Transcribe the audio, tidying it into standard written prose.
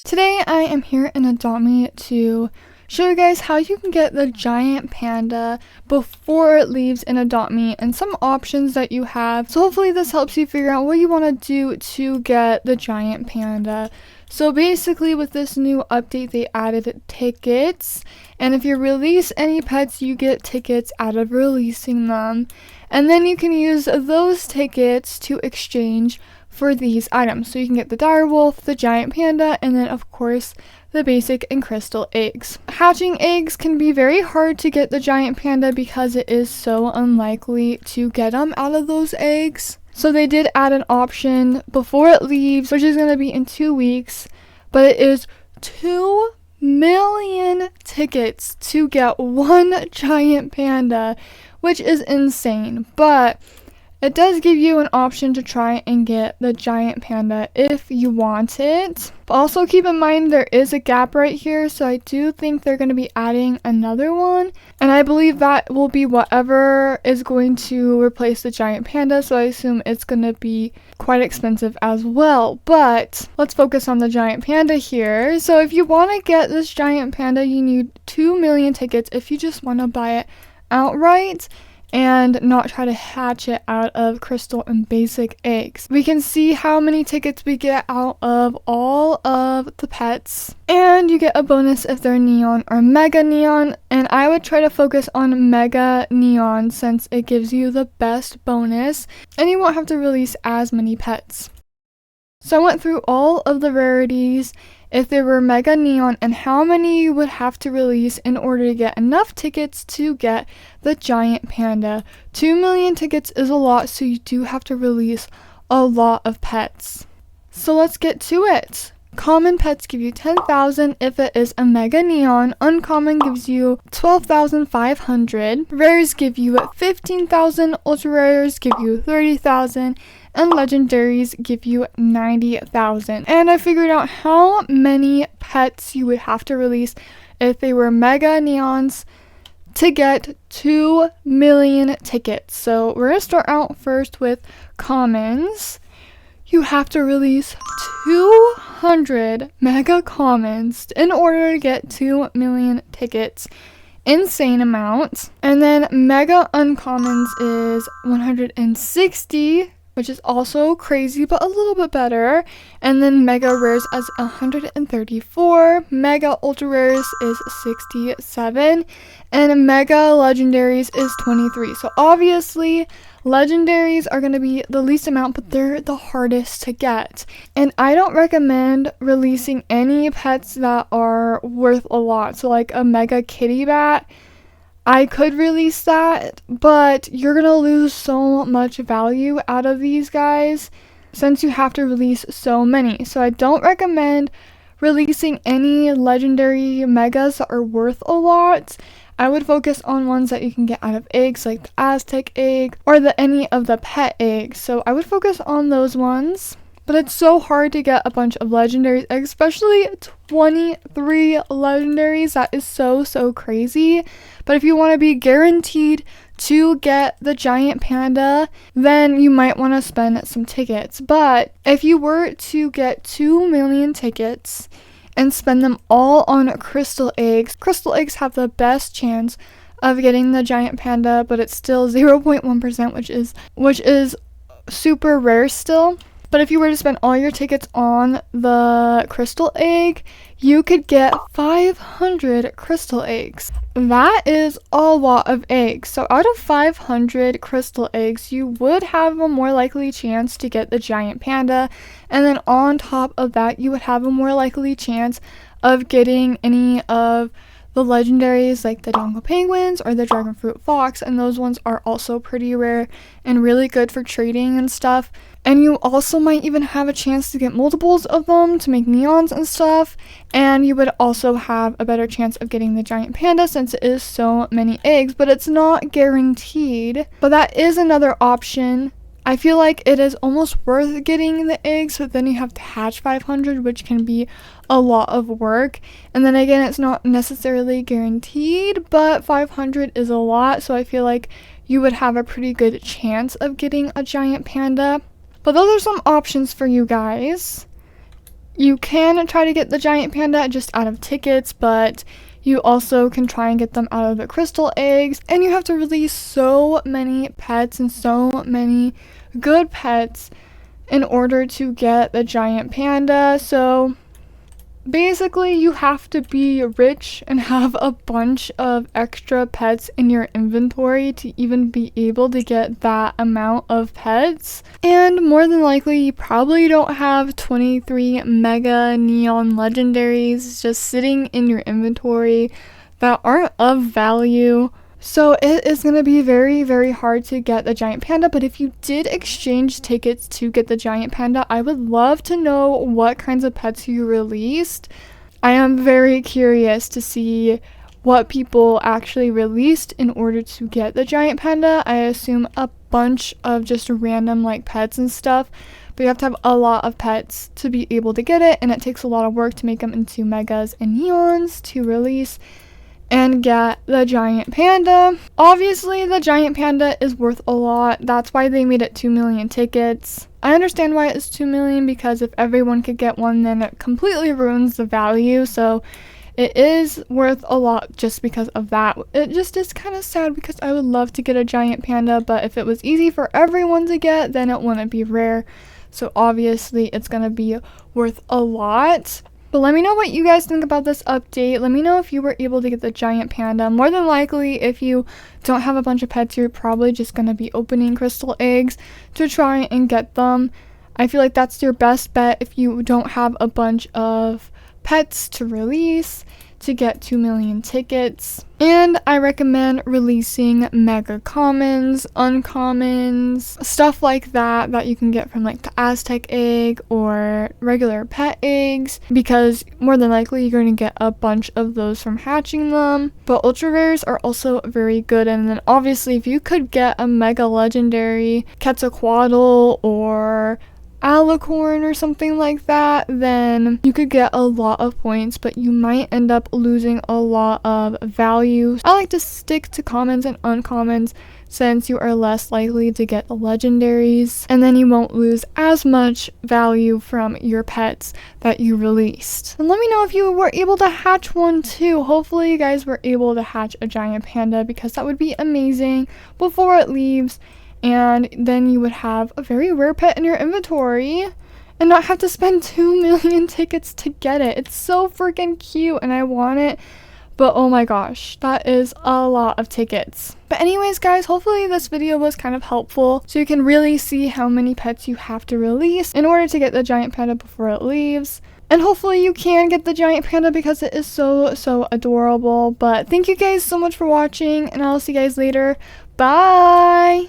Today I am here in Adopt Me to show you guys how you can get the Giant Panda before it leaves in Adopt Me and some options that you have. So hopefully this helps you figure out what you want to do to get the Giant Panda. So basically with this new update they added tickets, and if you release any pets you get tickets out of releasing them, and then you can use those tickets to exchange for these items. So you can get the direwolf, the giant panda, and then of course the basic and crystal eggs. Hatching eggs can be very hard to get the giant panda because it is so unlikely to get them out of those eggs. So they did add an option before it leaves, which is going to be in 2 weeks, but it is 2 million tickets to get one giant panda, which is insane. But it does give you an option to try and get the giant panda if you want it. But also keep in mind there is a gap right here, so I do think they're going to be adding another one. And I believe that will be whatever is going to replace the giant panda, so I assume it's going to be quite expensive as well. But let's focus on the giant panda here. So if you want to get this giant panda, you need 2 million tickets if you just want to buy it outright and not try to hatch it out of crystal and basic eggs. We can see how many tickets we get out of all of the pets, and you get a bonus if they're neon or mega neon, and I would try to focus on mega neon since it gives you the best bonus and you won't have to release as many pets. So I went through all of the rarities, if they were mega neon, and how many you would have to release in order to get enough tickets to get the giant panda. 2 million tickets is a lot, so you do have to release a lot of pets. So let's get to it. Common pets give you 10,000 if it is a mega neon. Uncommon gives you 12,500. Rares give you 15,000. Ultra rares give you 30,000. And legendaries give you 90,000. And I figured out how many pets you would have to release if they were mega neons to get 2 million tickets. So we're going to start out first with commons. You have to release 200 mega commons in order to get 2 million tickets. Insane amount. And then mega uncommons is 160, which is also crazy but a little bit better. And then mega rares as 134, mega ultra rares is 67, and mega legendaries is 23. So obviously legendaries are going to be the least amount, but they're the hardest to get. And I don't recommend releasing any pets that are worth a lot. So like a mega kitty bat, I could release that, but you're going to lose so much value out of these guys since you have to release so many. So I don't recommend releasing any legendary megas that are worth a lot. I would focus on ones that you can get out of eggs, like the Aztec egg or any of the pet eggs. So I would focus on those ones. But it's so hard to get a bunch of legendaries, especially 23 legendaries. That is so crazy. But if you want to be guaranteed to get the giant panda, then you might want to spend some tickets. But if you were to get 2 million tickets and spend them all on crystal eggs have the best chance of getting the giant panda, but it's still 0.1%, which is super rare still. But if you were to spend all your tickets on the crystal egg, you could get 500 crystal eggs. That is a lot of eggs. So out of 500 crystal eggs, you would have a more likely chance to get the giant panda. And then on top of that, you would have a more likely chance of getting any of the legendaries like the Dongo penguins or the dragon fruit fox, and those ones are also pretty rare and really good for trading and stuff. And you also might even have a chance to get multiples of them to make neons and stuff, and you would also have a better chance of getting the giant panda since it is so many eggs, but it's not guaranteed. But that is another option. I feel like it is almost worth getting the eggs, but then you have to hatch 500, which can be a lot of work. And then again, it's not necessarily guaranteed, but 500 is a lot, so I feel like you would have a pretty good chance of getting a giant panda. But those are some options for you guys. You can try to get the giant panda just out of tickets, but you also can try and get them out of the crystal eggs. And you have to release so many pets and so many good pets in order to get the giant panda. So basically, you have to be rich and have a bunch of extra pets in your inventory to even be able to get that amount of pets. And more than likely, you probably don't have 23 mega neon legendaries just sitting in your inventory that aren't of value. So it is going to be very, very hard to get the giant panda, but if you did exchange tickets to get the giant panda, I would love to know what kinds of pets you released. I am very curious to see what people actually released in order to get the giant panda. I assume a bunch of just random like pets and stuff, but you have to have a lot of pets to be able to get it, and it takes a lot of work to make them into megas and neons to release and get the giant panda. Obviously, the giant panda is worth a lot. That's why they made it 2 million tickets. I understand why it's 2 million, because if everyone could get one, then it completely ruins the value. So it is worth a lot just because of that. It just is kind of sad because I would love to get a giant panda, but if it was easy for everyone to get, then it wouldn't be rare. So obviously it's gonna be worth a lot. But let me know what you guys think about this update. Let me know if you were able to get the giant panda. More than likely, if you don't have a bunch of pets, you're probably just going to be opening crystal eggs to try and get them. I feel like that's your best bet if you don't have a bunch of pets to release to get 2 million tickets. And I recommend releasing mega commons, uncommons, stuff like that that you can get from like the Aztec egg or regular pet eggs, because more than likely you're going to get a bunch of those from hatching them. But ultra rares are also very good. And then obviously if you could get a mega legendary Quetzalcoatl or alicorn or something like that, then you could get a lot of points, but you might end up losing a lot of value. I like to stick to commons and uncommons since you are less likely to get the legendaries, and then you won't lose as much value from your pets that you released. And let me know if you were able to hatch one too. Hopefully you guys were able to hatch a giant panda, because that would be amazing before it leaves. And then you would have a very rare pet in your inventory and not have to spend 2 million tickets to get it. It's so freaking cute and I want it. But oh my gosh, that is a lot of tickets. But anyways, guys, hopefully this video was kind of helpful so you can really see how many pets you have to release in order to get the giant panda before it leaves. And hopefully you can get the giant panda because it is so adorable. But thank you guys so much for watching, and I'll see you guys later. Bye!